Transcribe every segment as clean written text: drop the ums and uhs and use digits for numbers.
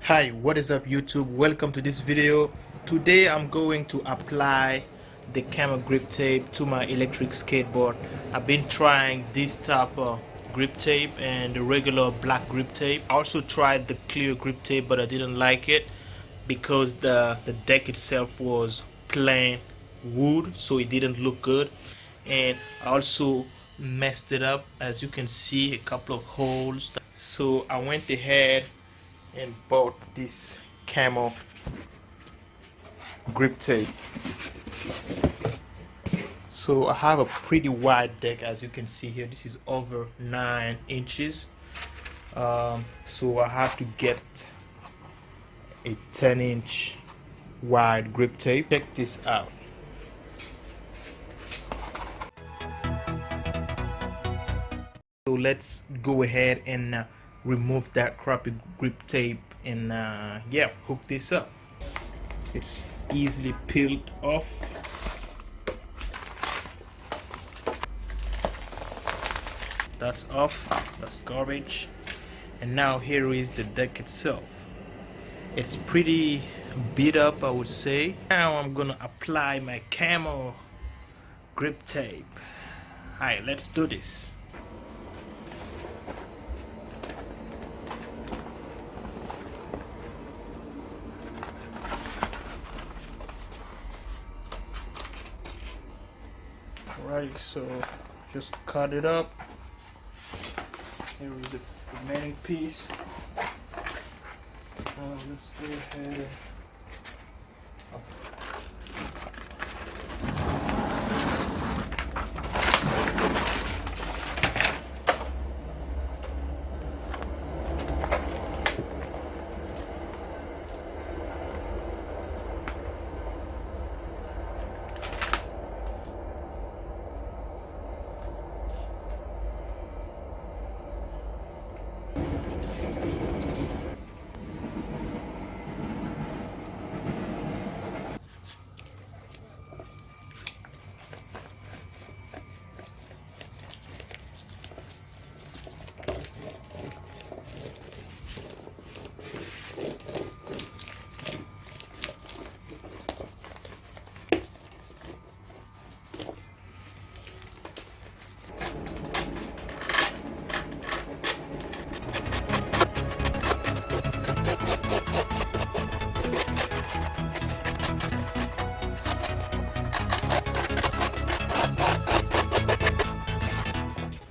Hi, what is up YouTube? Welcome to this video. Today I'm going to apply the CAMO grip tape to my electric skateboard. I've been trying this type of grip tape and the regular black grip tape. I also tried the clear grip tape, but I didn't like it because the deck itself was plain wood, so it didn't look good. And I also messed it up, as you can see, a couple of holes. So I went ahead and bought this CAMO grip tape. So I have a pretty wide deck, as you can see here. This is over 9 inches. So I have to get a 10-inch wide grip tape. Check this out. So let's go ahead and remove that crappy grip tape and yeah, hook this up. It's easily peeled off. That's off. That's garbage. And now here is the deck itself. It's pretty beat up, I would say. Now I'm gonna apply my CAMO grip tape. Alright, let's do this. Alright, so just cut it up. Here is the remaining piece. Let's go ahead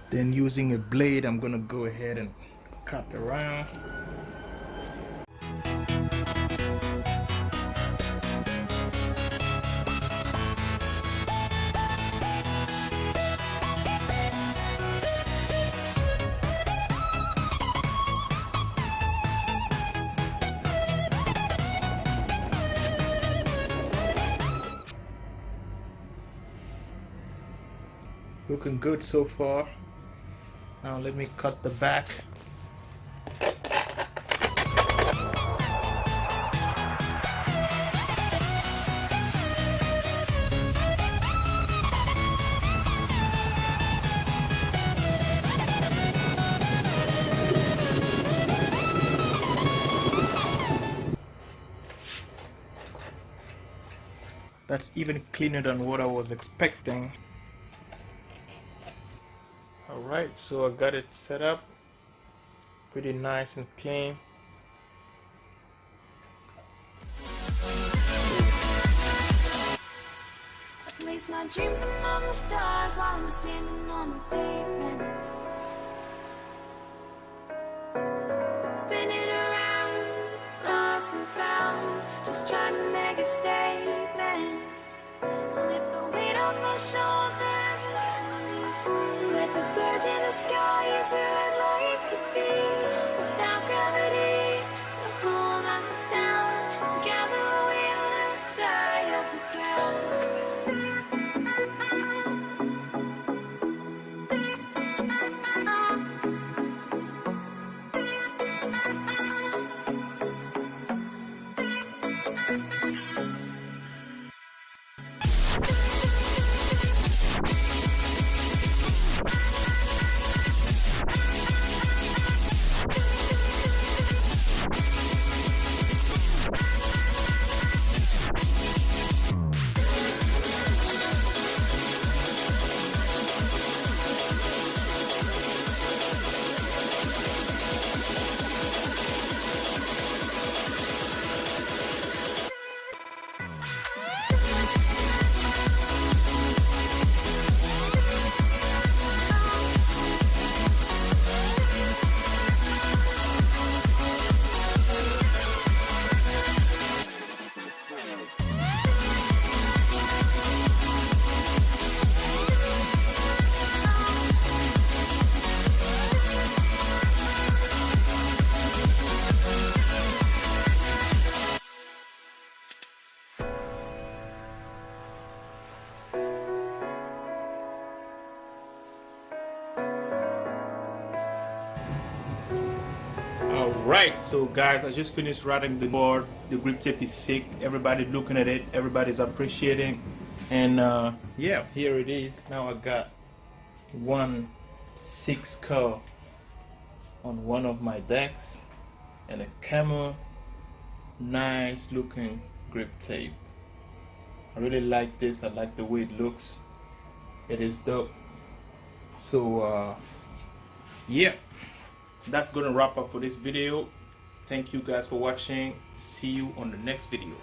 Then using a blade, I'm gonna go ahead and cut around. Looking good so far. Now let me cut the back. That's even cleaner than what I was expecting. Alright, so I got it set up pretty nice and clean. I place my dreams among the stars while I'm standing on the pavement, spinning around, lost and found, just trying to make a statement. Lift the weight off my shoulders, set me free. With the birds in the sky is where I'd like to be. Without gravity to hold us down, together we're on the side of the ground. Alright, so guys, I just finished riding the board. The grip tape is sick. Everybody looking at it. Everybody's appreciating. And yeah, here it is. Now I got 1/6 car on one of my decks and a Camo nice looking grip tape. I really like this. I like the way it looks. It is dope. So yeah, that's gonna wrap up for this video. Thank you guys for watching. See you on the next video.